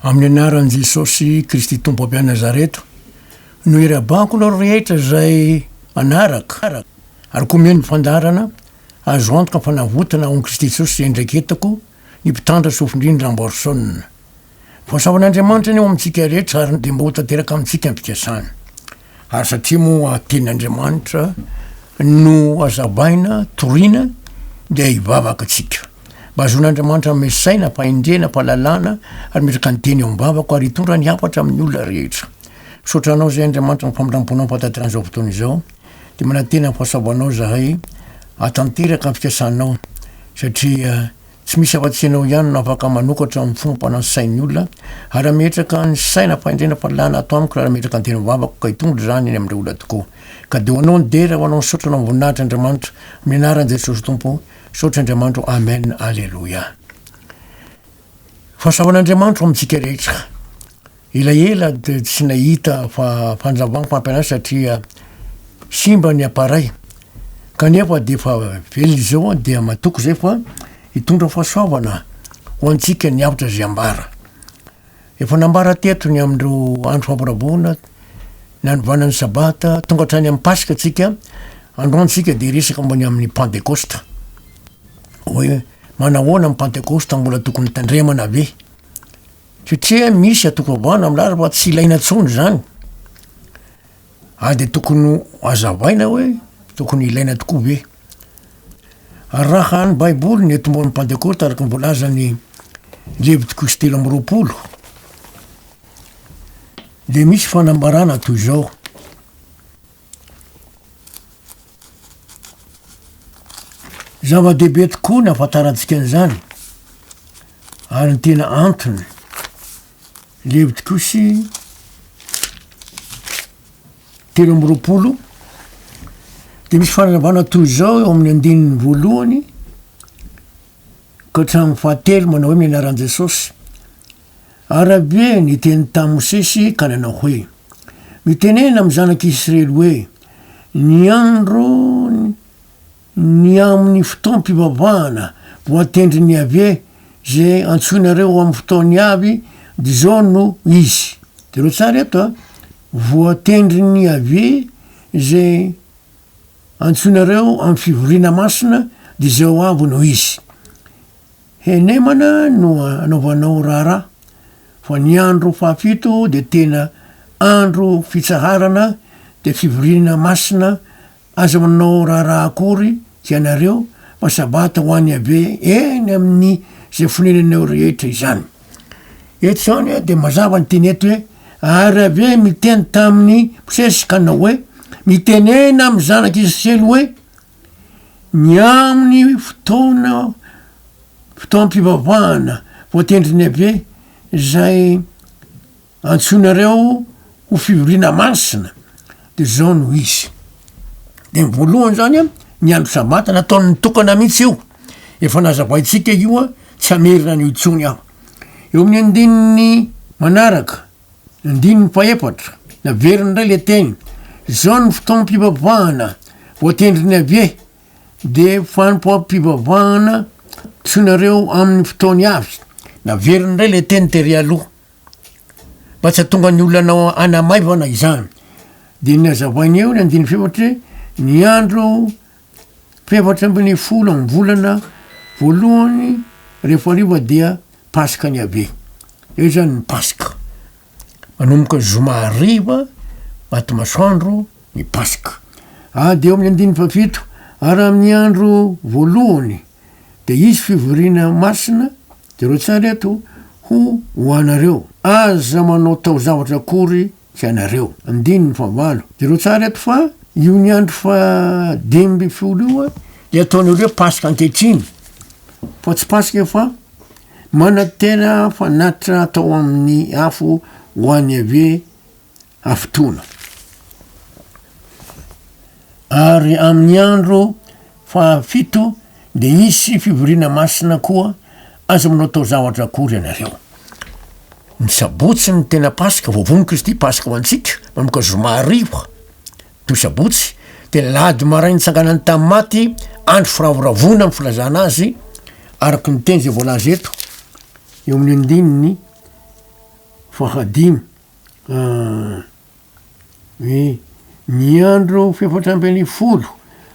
Amin'ny anaran'i Jesosy Kristy Tompo avy Nazareto, no irabako nareo rehetra zay manaraka ary komeny fandarana azo antoka fanavotana ao Kristy Jesosy zay ndraiky etako ny mpitandra sofindrindra Lamborson. Voasavan'Andriamanitra ny eo amintsika rehetra ary de mba ho tanteraka amintsika am-pikasana. Ary satria moa tenin'Andriamanitra no azavaina, toriana, de hivavaka atsika. Mba azon'Andriamanitra mesaina, pahendrena, pahalalana ary metraka ny teny eo am-bavako ary hitondra ny hafatra amin'ny olona rehetra. Sotranao zay Andriamanitra mifampidamponao mpatatrany fotoana izao, de manantena fahasavanao zahay atanteraka am-pikasanao satria tsy misy afa-tsy anao ihany no afaka manokatra amin'ny fomba mpanansain'ny olona ary ametraka ny saina pahendrena pahalalana ato amiko raha metraka ny teny am-bavako ka hitondra zany eny amindreo olona tokoa. Ka de ho anao ny dera ho anao ny sotranao voninahitra Andriamanitra amin'ny anaran'i Jesosy Tompo. Sotry Andriamanitra, amen, alleluia. Fahasavan'Andriamanitra amintsika rehetra. Elaela de tsy nahita fanjavana fampianatra satria simba ny appareil. Kanefa de fa velona izao de matoko zay fa hitondra fahasoavana ho antsika ny avitra zay ambara. Efa nambara teto ny amindreo andro fampiravona, nanovanan'ny sabata, tonga hatrany amin'ny pasika atsika, androantsika de resaka mbany amin'ny Pentecoste. Hoe manahoana amin'ny Pentecoste mbola tokony tandremana ve? Satria misy atoko avana amilary fa tsy ilaina tsony zany. De tokony azavaina hoe tokony ilaina tokoa ve? Ary raha ny Baiboly ny eto mbony Pentecoste araka ny voalazany Levitiko 7:20 de misy fanambarana toy izao. Zava-dehibe tokoa ny afantarantsika an'izany ary ny tena antony. Levitikosy 7:20 de misy fanavana toy izao eo amin'ny 9 ka hatramin'ny 7 manao hoe amin'ny anaran'i Jesosy. Arabe ny teny tamin'i Mosesy ka nanao hoe mitenena amin'ny zanak'Israely hoe ny andro ny amin'ny fotoam-pivavahana voatendry ny ave zay antsoinareo amin'ny fotoany avy de zao no izy. De reo tsara eto voatendry ny ave zay antsoinareo amin'ny fivoriana masina de zao avy no izy. Henemana no anaovanao raharaha fa ny andro fahafito de tena andro fitsaharana de fivoriana masina aza manao raharaha akory ianareo fa sabata ho any ave eny amin'ny zay fonenanao rehetra izany. Eto zany de mazava ny teny eto hoe ary ave miteny tamin'ny Mosesy ka nanao hoe mitenena amin'ny zanak'Israely hoe ny amin'ny fotoam-pivavahana voatendry ny ave zay antsoinareo ho fivoriana masina de zao no izy. De ny voalohany zany ny andro sabata nataony nitokana mihitsy io. Efa nazavaitsika io tsy amerina ny itsony aho. Eo amin'ny andininy manaraka, andininy faefatra, naveriny ray le teny zao ny fotoam-pivavahana voatendry ny ave de fanompoam-pivavahana tsoinareo amin'ny fotoany avy. Naveriny ray le teny tery aloha mba tsy hatonga ny olonanao anamaivana izany. De ny azavainy eo ny andininy faefatra ny andro 7 amin'ny volana voalohany rehefa ariva dia pasika ny ave. Eo zany ny pasika. Manomboka zoma hariva maty masoandro ny pasika. De eo amin'ny andininy fafito ary amin'ny andro voalohany de izy fivoriana masina de reo tsara eto ho anareo aza manao tao zavatra akory tianareo. Andininy favalo de reo tsara eto fa io ny andro fa 10 io le ataon'olo hoe pasika ankehitriny fa tsy pasika fa manatena fanatitra atao amin'ny afo ho any ave afitoana. Ary amin'ny andro fahafito de isy fivoriana masina koa aza manao tao zavatra akory ianareo. Ny sabotsy ny tena pasika voavony Kristy pasika ho antsika manomboka zoma hariva to sabotsy de lady marainy tsanganany tamin'ny maty andro firavoravona amin'ny filazana azy araky ny teny zay voalaza eto eo amin'ny andininy fahadimy hoe ny andro fefatra ambin'ny folo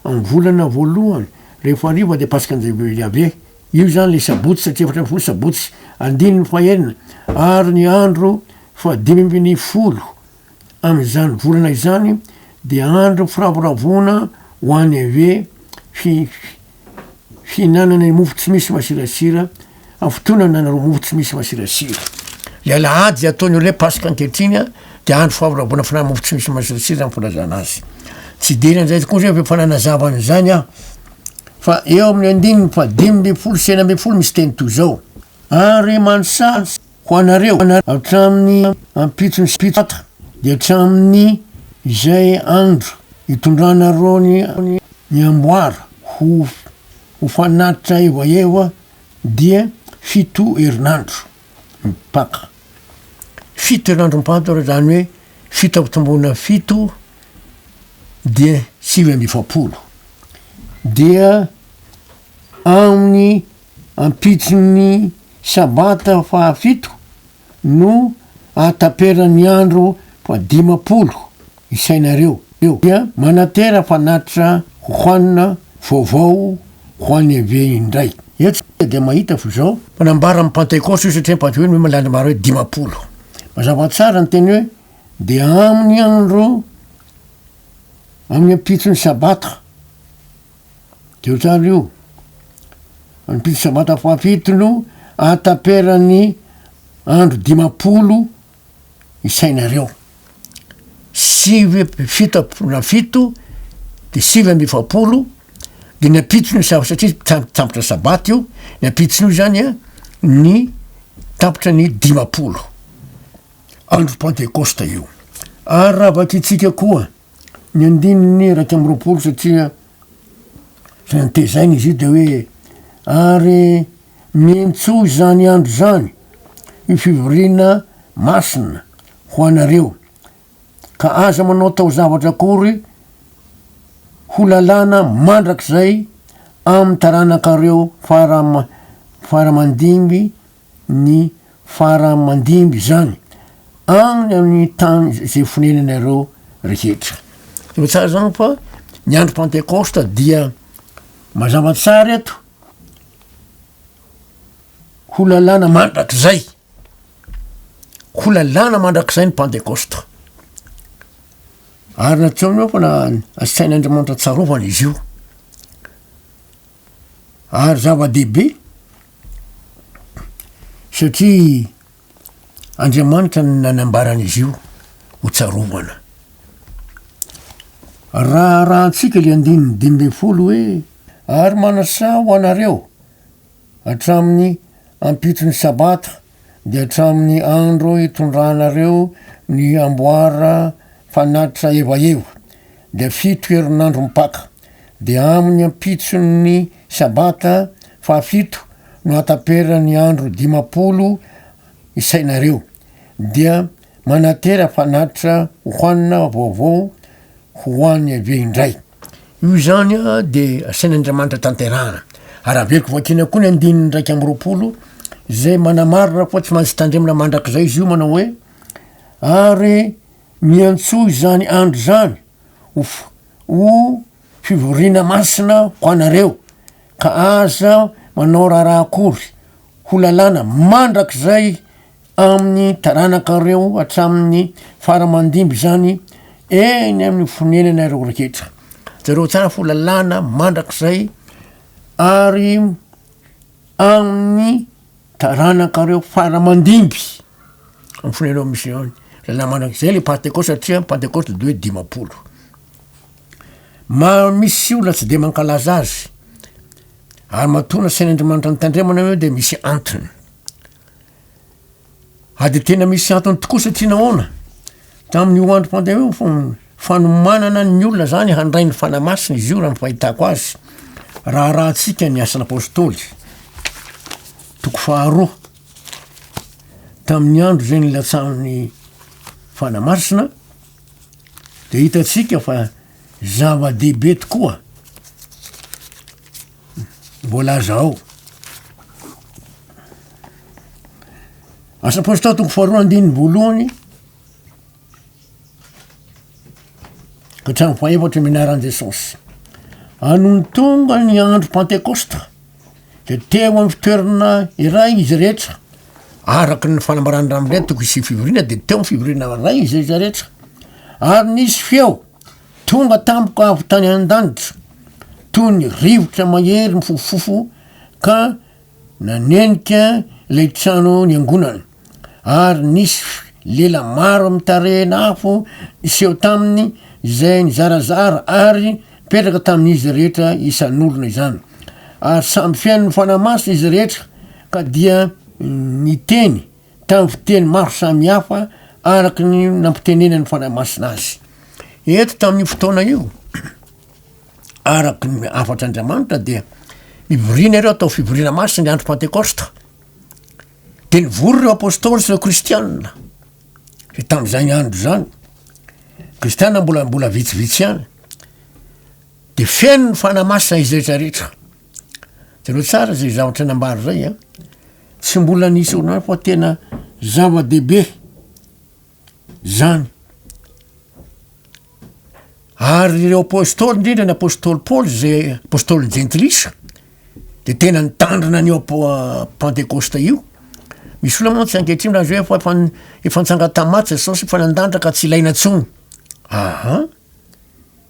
amin'ny volana voalohany rehefa ariva de pasika anjely ave io zany le sabotsy satria efatra ambin'ny folo sabotsy andininy fahenina ary ny andro fahadimy ambin'ny folo am'izany volana izany de andro firavoravona ho any ave fihinanana mofo tsy misy masirasira amin'ny fotoana nanaro mofo tsy misy masirasira le alahady ataony ole pasika ankehitriny a de andro firavoravoana finanana mofo tsy misy masirasira am'filazana azy tsy de nanzay koa zay fananazavany zany a fa eo amin'ny andininy fa 5 sena 10 misy teny toy zao ary mansa ho anareo hatramin'ny ampitsony spitatra de hatramin'ny izay andro itondranareo ny amboara ho fanatitra evaeva dia 7 herinandro mipaka 7 herinandro mipaka zany hoe 7 ampitomboana 7 dia 7 dia amin'ny ampitsony sabata fahafito no ataperan'ny andro fa 50 isainareo eo dia manatera fanatitra hoanina vaovao hoany ave indray etsy de mahita fo zao fanambara amy pentecoste io satria pante hoe hoe malala maro hoe 50 mazava tsara ny teny hoe de amin'ny andro amin'ny ampitsony sabata de tsara io ampitsony sabata fahafito no ataperan'ny andro 50 isainareo 7 de 7 de ny ampitsony satria tampotra sabata io ny ampitsony io zany a ny tampotra ny 50 andro pentecoste io ary raha vakitsika koa ny andininy raiky amby roapolo satria zany tezainy izy io de hoe ary mientso zany andro zany io fivorina masina ho anareo ka aza manao tao zavatra akory ho lalàna mandrak'zay amy taranakareo faramandimby ny faramandimby zany agny amin'ny tany zay fonenanareo rehetra de tsara zany fa ny andro pentecoste dia mazava tsara eto ho lalàna mandrak'zay ny pentecoste ary natsoa fa na asain'andriamanitra tsarovana izy io ary zava-dehibe satria andriamanitra nanambaran'izy io ho tsarovana rahantsika le andininy 5 hoe ary manasa ho anareo hatramin'ny ampitsony sabata de hatramin'ny andro itondranareo ny amboara fanatitra evaeva de 7 herinandro mipaka de amin'ny ampitsony sabata fahafito no ataperany andro 50 isainareo dia manatera fanatitra hoanina vaovao hoany ave indray io zany a de asain'andriamanitra tanterana ary averiko vakina koa ny andininy raiky amby roapolo zay manamarina fa tsy maintsy tandremina mandrak'zay izy io manao hoe ary miantso zany andro zany ho fivorina masina ho anareo ka aza manao raharaha akory ho lalàna mandrak'zay amin'ny taranakareo hatramin'ny faramandimby zany eny amin'ny fonenanareo rehetra zareo tsara fo lalàna mandrak'zay ary amin'ny taranakareo faramandimby amy fonenao misy lalàna mandrak'zay le pentecoste satria pentecoste de hoe 50 misy olona tsy de mankalaza azy ary matona sain'andriamanitra nytandremana io de misy antony ady tena misy antony tokoa satria nahoana tamin'io andro pentecoste fanomanana ny olona zany handray ny fanamasina izy io raha mifahitako azy rahatsika ny asan'apôstôly 2 tamin'ny andro zay ny latsan'ny fanamasina de hitatsika fa zava-dehibe tokoa voalaza ao Asa-pôstôly toko faharoa andiny voalohany ka hatramy faefatra minaran Jesosy. Anotonga ny andro Pentekosta de teo amin'ny fitoerana iray izy rehetra araky ny fanambaran'Andriamanitra toko hisy fivoriana de teo amin'ny fivoriana ray izy rehetra ary nisy feo tonga tampoka avy tany an-danitra toy ny rivotra mahery mifofofofo ka nanenika ilay trano ny angonana ary nisy lela maro mitarehina afo iseho taminy izay nizarazara ary petraka tamin'izy rehetra isan'olona izany ary samby fiain'ny fanamasina izy rehetra ka dia niteny tamin'ny fiteny maro samy hafa araky ny nampitenenany fanamasina azy. Eto tamin'ny fotoana io araky ny afatr'Andriamanitra dia mivoriana ireo atao fivoriana masina ny andro Pentekosta de nivory ireo apôstôly sy ireo kristianina de tamin'izany andro zany kristianina mbola vitsivitsy ihany de feno ny fanamasina izy rehetrarehetra. Jereo tsara zay zavatra nambary zay a tsy mbola nisy olona fa tena zava-dehibe zany. Ary ireo apôstôly indrindra ny apôstôly Paoly zay apôstôly jentilisa de tena nitandrina an'io Pentekosta io. Misy olona moa tsy ankehitriny raha hoe efa nitsanga tamaty Jesosy fa nandandra ka tsy ilaina intsony.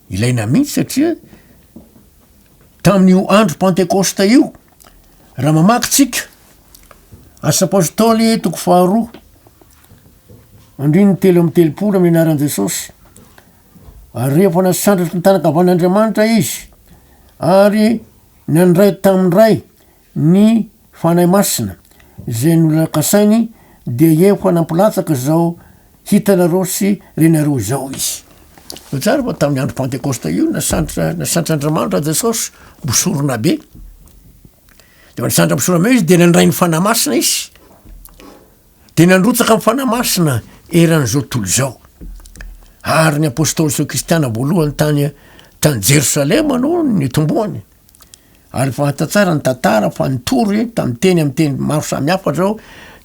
Ilaina mihitsy satria tamin'io andro Pentekosta io raha mamaky tsika asa apôstôly toko faharoa andriny telo amin'ny telopolo amin'ny anaran Jesosy ary rehefa nasandratra ny tanakavan'Andriamanitra izy ary nandray tamin'ray ny fanahy masina zay nolakasainy de efa nampilatsaka zao hitanareo sy renareo zao izy. Tsara fa tamin'ny andro Pentekosta io nasandra Andriamanitra Jesosy bosorona be de nasandra bosorona be izy de nandray ny fanahy masina izy de nandrotsaka amin'ny fanahy masina eran'izao tontolo zao. Ary ny apôstôly sy kristiana voalohany tany Jerosalema no nitomboany ary fahatatsara ny tantara fa nitory tam'y teny maro samy hafa zao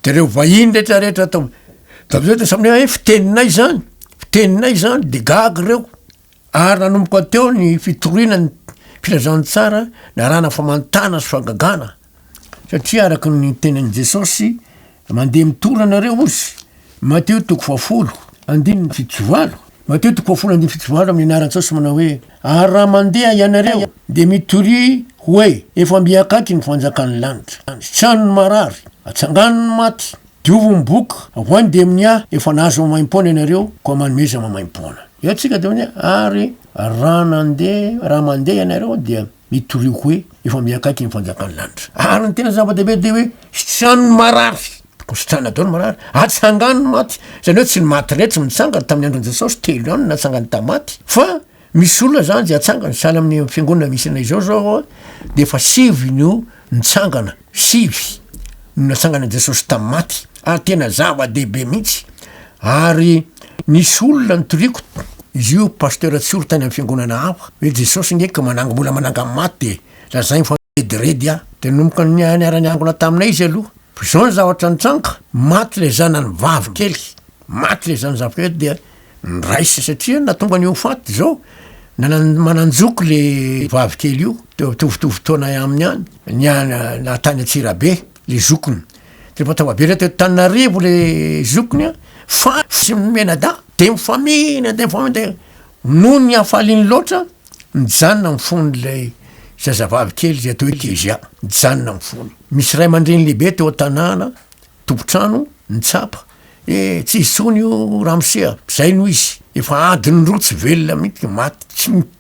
de reo vahiny rehetrarehetra de samy hoe fiteninay zany de gaga reo ary nanomboka teo ny fitoriana ny filazany tsara narana famantana sy fangagana satria araky ny tenan'i Jesosy mandeha mitoranareo ozy. Mateo toko fahafolo andininy fitsovalo Mateo toko fahafolo andininy fitsovalo amin'ny anaran Jesosy manao hoe ary raha mandeha ianareo de mitory hoe efa miakaiky ny fanjakan'ny lanitra tranony marary atsanganony maty diovo ny boka ahoany de amin'ny efa nahazo mamaim-poana ianareo koa manomeza mamaim-poana. Eo tsika de hoe ary raha mandeha ianareo dia mitory hoe efa miakaiky ny fanjakan'ny lanitra. Ary ny tena zava-dehibe de hoe tranony marary sitrana daolo marary atsangany maty zany hoe tsy ny maty rehetra mitsangana tamin'ny andron Jesosy telo ihany natsangany tamaty fa misy olona zany zay atsangana sahala amin'ny fiangonana misy anay zao de efa sivy no nitsangana sivy no natsangana Jesosy tamin'ny maty ary tena zava-dehibe mihitsy. Ary nisy olona nitoriko izy io pasteur Tsioro tany amin'ny fiangonana hafa hoe Jesosy ngeky mbola mananga maty de lazay mifaederedy de nomboka niarany angona taminay izy aloha zao ny zavatra nitsanga maty le zanany vavy kely dia nraisa satria natonga ny faty zao mananjoko le vavy kely io teo tovitovy aminy any natany Atsirabe le zokony de rehefa tonga be re teo Tananarivo le zokony fa sy menada de mifamina de noho ny afaliny loatra nijanona mifony le zazavavy kely zay atao hoe Kezia nijanona mifony. Misy ray aman-dreny lehibe teo an-tanàna tompotrano nitsapa tsy izony io Ramsea zay no izy efa adiny roa tsy velona mihitsy maty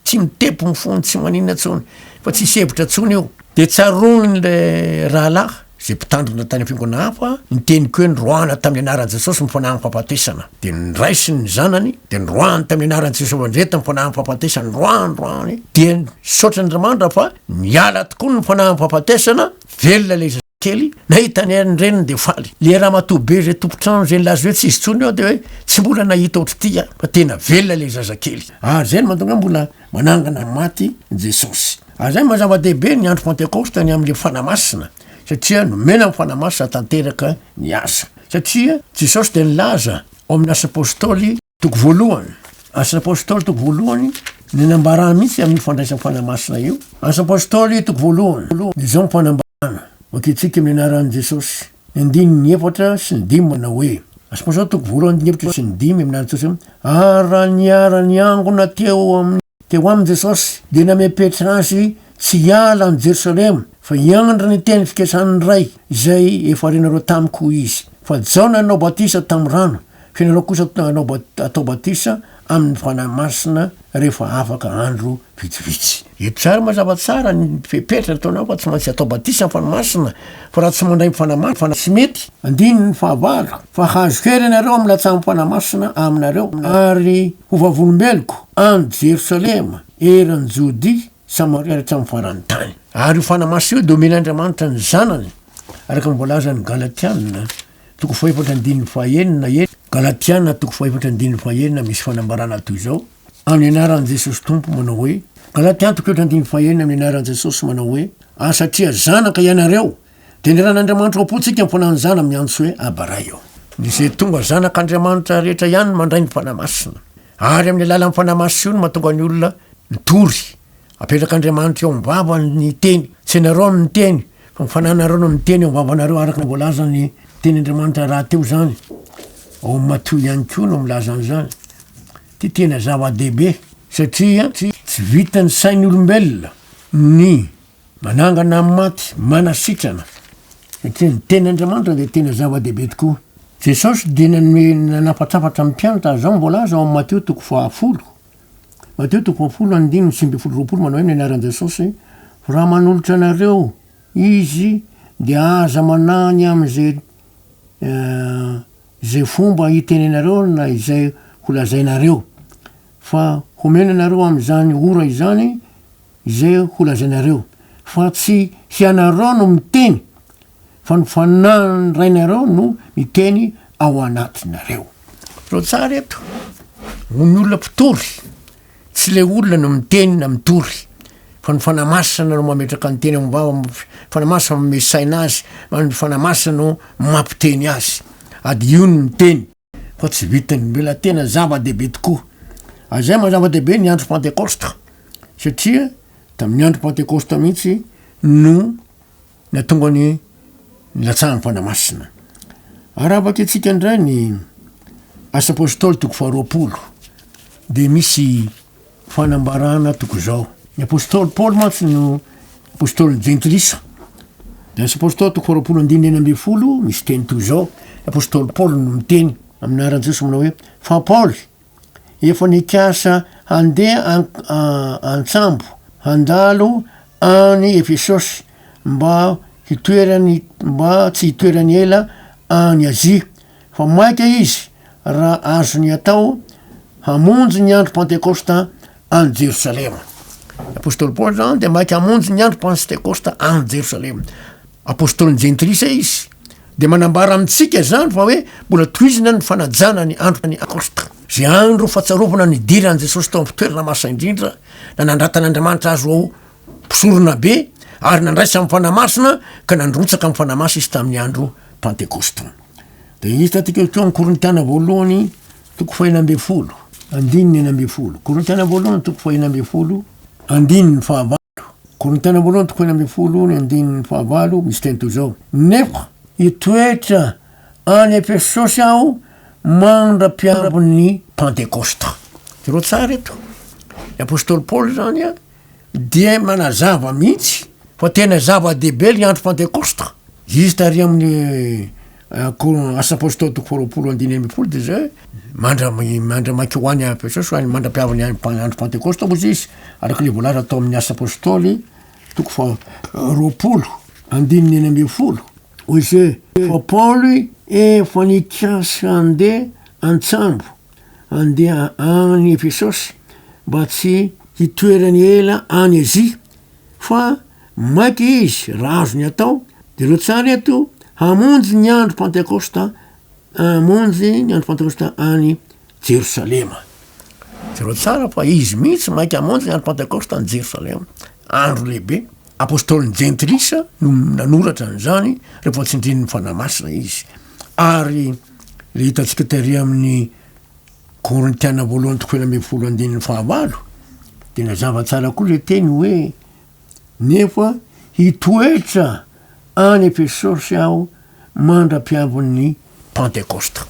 tsy mitepo mifony tsy maninona tsony fa tsy hevitra tsony io de tsarony le rahalahy zay mpitandrina tany fiangonana hafa niteniko hoe nroana tamin'ny anaran Jesosy mifanahy fampatesana de niraisy ny zanany de nroany tamin'ny anaran Jesosy andreta mifanahy fampatesana nroany de saotra Andriamanitra fa niala tokoa ny mifanahy fampatesana velona le zazakely nahitany reniny de faly le raha matobe zay tompotrano zay nilaza hoe tsy izy tsony eo de hoe tsy mbola nahita ohatry ty fa tena velona le zazakely. Zay no mahatonga mbola manangana maty Jesosy. Zay mazava-dehibe ny andro Pentekosta ny amin'le fanahy masina satria nomena ny fanahy masina tanteraka ny asa. satria jesosy de nilaza ao amin'ny asapôstôly toko voalohany asapôstôly toko voalohany ny nambarana mihitsy amin'ny fandraisany fanamasina io asapôstôly toko voalohany de zao mfanambarana oketsika amin'ny anaran'i jesosy ny efatra sy ny dimy manao hoe asapôstôly toko voalohany ny efatra sy ny dimy amin'ny anaran'i jesosy ara-ny angona teo amin'ny jesosy de namepetra azy tsy hiala ny jerosalema fa hiandra ny teny fikasany ray izay efa renareo tamiko izy fa jao nanao batisa tamin'ny rano fianareo kosa atao batisa amin'ny fanamasina rehefa afaka andro vitsivitsy tsara mazava tsara ny fepetra ataonao fa tsy maintsy atao batisa ny fanamasina fa raha tsy mandray mifanamasina tsy mety andiny ny fahavalo fa hazo kery ianareo amin'ny latsamin'ny fanamasina aminareo ary hovavolombeloko any jerosalema eran'ny jody samaria rehetra amin'ny farany tany ary io fanamasina io domen'andriamanitra ny zanany araka mivolaza ny galatiana toko faefatra andininy fahaenina galatiana toko faefatra andininy fahaenina misy fanambarana toy zao amin'ny anaran'i jesosy tompo manao hoe galatiana toko efatra andininy fahaenina amin'ny anaran'i jesosy manao hoe satria zanaka ianareo de ny ran'andriamanitra opotsika mifanany zana miantso hoe abaray ao izay tonga zanak'andriamanitra rehetra ihany mandray ny fanamasina ary amin'ny alalan'ny fanamasina io no mahatonga ny olona mitory apetrak'andriamanitra eo mivava ny teny tsy nareo amin'ny teny fa mifananareo no miteny eo mivavanareo araka nyvoalaza ny tenyandriamanitra raha teo zany ao matoy ihany ko no milaza an'izany ty tena zava-dehibe satria tsy vitany sainy olombelona ny manangana amin'ny maty manasitrana satria ny tenyandriamanitra de tena zava-dehibe tokoa jesosy de nanapatrapatra amin'ny mpianatra zao mivolaza ao amin'ny mateo toko fahafolo mateo toko fahafolo andininy sy mbe folo roapolo manao hoe ny anaran'i jesosy raha manolotra anareo izy de aza manany am'izay zay fomba hitenenareo na izay holazainareo fa homenanareo am'izany ora izany izay holazainareo fa tsy hianareo no miteny fa ny fananrainareo no miteny ao anatinareo ro tsara eto ny olona mpitory tsy le olona no miteny na mitory fa ny fanamasina no mametraka ny teny amivava fanamasina mamesaina azy ny fanamasina no mampiteny azy ady io no miteny fa tsy vitany mbela tena zava-dehibe tokoa azay mazava-dehibe ny andro pentecosta satria tamin'ny andro pentecosta mihitsy no natonga ny latsahan'ny fanamasina aravaka atsika indray ny asapôstôly toko faharoapolo de misy fanambarana toko zao ny apôstôly paoly mantsy no apôstôly jentilisa de asapôstôly toko faharoapolo andiny eny amby folo misy teny toy zao apôstôly paoly no miteny amin'ny anaran'i jesosy manao hoe fa paoly efa nikasa handeha antsambo handalo any efesosy mba tsy hitoerany ela any azia fa maika izy raha azony atao hamonjy ny andro pentecosta any jerosalema apôstôly paoly zany de maika hamonjy ny andro pentecosta any jerosalema apôstôly jentilisa izy de manambara amitsika zany fa hoe mbola toizina ny fanajana ny andro ny akosta zay andro fatsarovana ny diran'i jesosy tao ampitoerana masa indrindra na nandratan'andriamanitra azo ao mpisorona be ary nandraisa amin'ny fanamasina ka nandrotsaka amin'ny fanamasina izy tamin'ny andro pentecosta de izy tatika keo ny korintiana voalohany toko fahina ambe folo andininy eny ambe folo korintiana voalohany toko fahina ambe folo andininy fahavalo korintiana voalohany toko fahina ambe folo ny andininy fahavalo misy teny toy zao nefa hitoetra any efesosy aho mandra-piarabon'ny pentecosta ro tsara eto ny apôstôly paoly zany a dia manazava mihitsy fa tena zava-dehibe ny andro pentecosta izy tary amin'ny asapôstôly toko faharoapolo andiny amby folo de zay mandra maiky hoany efesosy hoany mandra-piavany andro pentecosta ozy izy araka le voalaza atao amin'ny asapôstôly toko faharoapolo andininy eny amby folo ozy fa paoly efa nikasy handeha antsambo handeha any efesosy mba tsy hitoerany ela any azia fa maiky izy raha azony atao de reo tsara eto hamonjy ny andro pentecosta hamonjy ny andro pentecosta any jerosalema de reo tsara fa izy mihitsy maiky hamonjy ny andro pentecosta any jerosalema andro lehibe apôstôly jentilisa no nanoratra an'izany rehefa tsindrin'ny fanamasina izy ary le hitantsika tery amin'ny korintiana voalohany toko 1:15 tena zavatsara koa le teny hoe nefa hitoetra any Efesosy aho mandra-piavon'ny Pentecoste.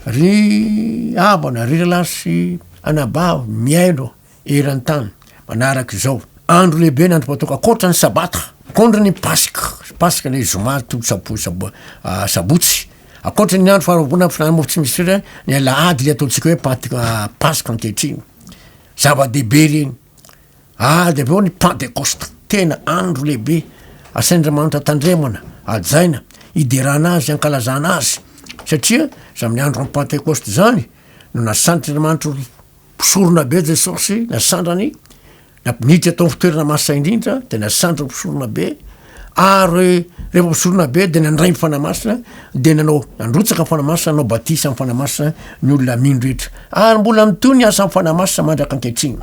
Ry avana ry lalasy anabavy miaino eran-tany manaraky zao andro lehibe nandro patoka akoatra ny sabata akondra ny pasika le zoma to sabotsy akoatra ny andro faharoabona fihinanamo tsy misy fira ny alahady le ataontsika hoe pasika ankehitriny zava-dehibe reny de aveo ny Pentecoste tena andro lehibe asain'Andriamanitra tandremana ajaina iderana azy ankalazana azy satria zamin'ny andro amin'ny Pentecoste zany no nasandra'Andriamanitra pisorona be Jesosy nasandrany napinitra atao fitoerana masina indrindra de nasandra pisorona be ary rehefa pisorona be de nandray mifanamasina de nandrotsaka mifanamasina nanao batisa mifanamasina ny olona mino rehetra ary mbola mitoy ny asa mifanamasina mandraka ankehitriny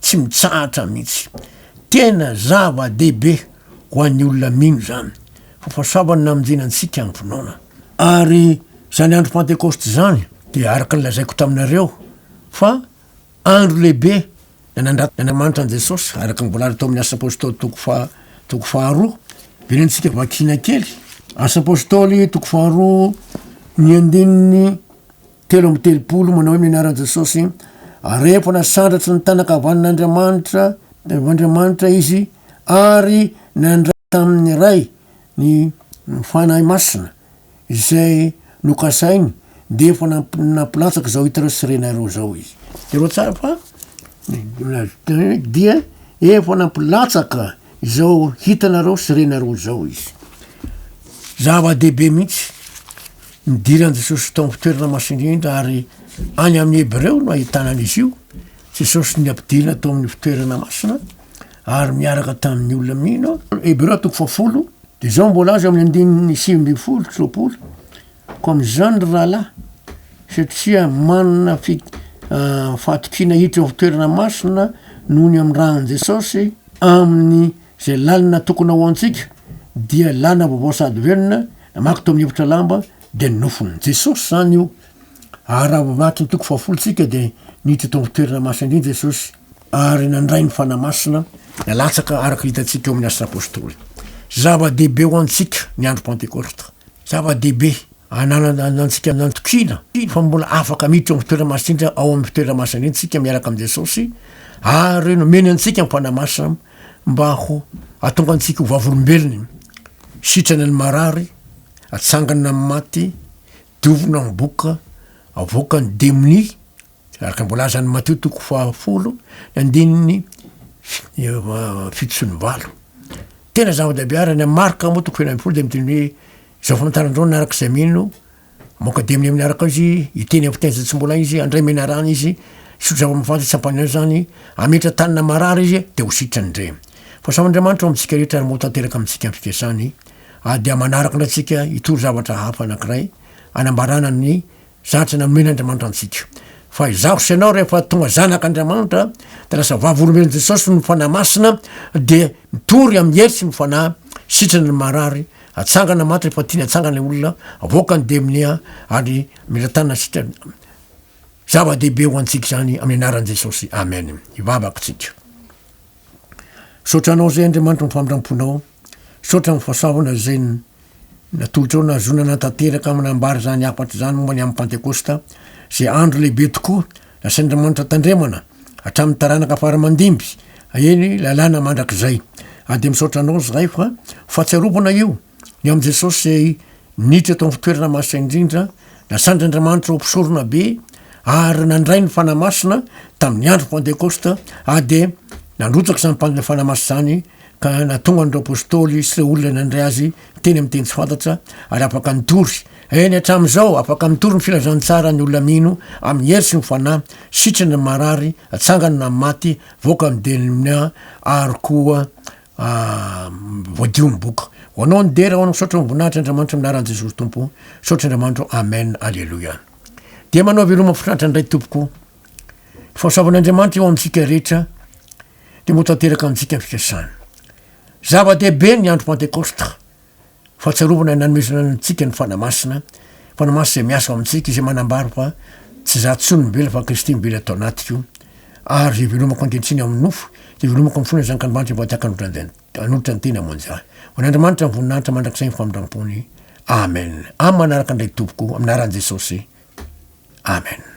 tsy mitsahatra mihitsy tena zava-dehibe ho an'ny olona mino zany fafasoavany namonjenantsika amin'ny finoana ary zany andro Pentecoste zany de araka nylazaiko taminareo fa andro lehibe nanandramanitra an Jesosy araka nybolary tao amin'ny asa apôstôly toko faharoa verentsika vakina kely asa apôstôly toko faharoa ny andininy 7:30 manao hoe mianaran Jesosy rehefa nasandratra ny tanakavan'Andriamanitra izy ary nandray tamin'ny ray ny fanahy masina izay nokasainy de efa napilatsaka zao hitareo sirenareo zao izy tereo tsara fa dia efa nampilatsaka zao hitanareo sirenareo zao izy zava-dehibe mihitsy midiran Jesosy tao amin'ny fitoerana masindrindra ary any amin'ny Hebreo no ahitanan'izy io Jesosy ny ampidirina tao amin'ny fitoerana masina ary miaraka tamin'ny olona mino Hebreo toko 10 de zao mbola azy amin'ny andininy 9:30 ko am'izany rahalahy satria manana fahatokina hiditra eo fitoerana masina noho ny amin'ny rahan Jesosy amin'ny zay lalina tokony ho antsika dia lana vaovao sady velona namaky tao amin'ny hevitra lamba de nofony Jesosy zany io ary raha vavaky ny toko 10 tsika de niditra tao amin'ny fitoerana masina indrindra Jesosy ary nandray ny fanamasina nalatsaka araka hitantsika eo amin'ny asa apôstôly zava-dehibe ho antsika ny andro Pentecoste zava-dehibe ananantsika nantokina fa mbola afaka miditra amin'ny fitoerana masindra ao amin'ny fitoerana masina iny tsika miaraka amin'ny Jesosy ary nomeny antsika mifanamasina mba ho atonga antsika ho vavolombelony sitrana ny marary atsangana amin'ny maty diovina amin'ny boka avoaka ny demoni araka mbola azany Mateo toko 10 andininy 7:9 tena zava-dehibe ary ny Marka moa toko 1:10 de miteny hoe zao famantarandreo naaraka izay mino moka demoni amin'ny araka izy iteny amin'ny fiteny zay tsy mbola izy andray menarana izy sotro zava-mafaty tsy ampaneo zany ametra tanina marary izy de ho sitrany ndre fa samandriamanitra amintsika rehetra ary motanteraka amintsika amin'ny fikesany dia manaraka andratsika itory zavatra hafa anankiray anambarana ny zatra namen'Andriamanitra antsika fa izaho sy anao rehefa tonga zanak'Andriamanitra de lasa vavolombelon Jesosy ny fanamasina de mitory amin'ny hery ny fanahy sitrany ny marary atsangana maty rehefa tiany atsangana le olona avoaka ny demonia ary miratana sitra zava-dehibe ho antsika zany amin'ny anaran'i Jesosy amen ivavaka tsika sotranao zay Andriamanitra mifamindramponao sotra mifahasoavana zay natolotrao nazona natanteraka aminambary zany apatra zany momba ny amin'ny Pentecoste zay andro lehibe tokoa nasain'Andriamanitra tandremana hatramin'ny taranaka faramandimby eny lalàna mandrakizay de misotranao zay fa fahatsiarovana io ny am' Jesosy zay niditra tao amin'ny fitoerana masina indrindra nasandra'Andriamanitra ho mpisorona be ary nandray ny fanamasina tamin'ny andro Pentecoste de nandrotsaka zany fanamasina zany ka natonga nyreo apôstôly sy le olona nandray azy teny amin'ny teny tsy fantatra ary afaka nitory eny hatram'izao afaka mitory ny filazantsara ny olona mino amin'ny hery sy ny fanahy sitrany marary atsangany na maty voaka amin'ny demonia ary koa voadio miboka ho anao ny dera ho anao misaotra mivonahitra Andriamanitra minaran'i Jesosy tompo saotra Andriamanitra amen alleluia dia manao veloma fitratra ndray tompoko fahasoavan'Andriamanitra eo amintsika rehetra de motanteraka amintsika fikasana zava-dehibe ny andro Pentecoste fahatsiarovana nanomezana antsika ny fanamasina fa namasy zay miasa amintsika izay manambaro fa tsy za tsony mibela fa kristy mibela atao anatiko ary zay velomako ankehitriny amin'ny nofo zay velomako amin'ny fona zanak'andriamanitra mba tiaka hanolotra ny teny hamonjy ahy ho an'andriamanitra mivoninahitra mandrakizay ny famindram-pony amen amy manaraka indray tompoko aminaran'i Jesosy amen.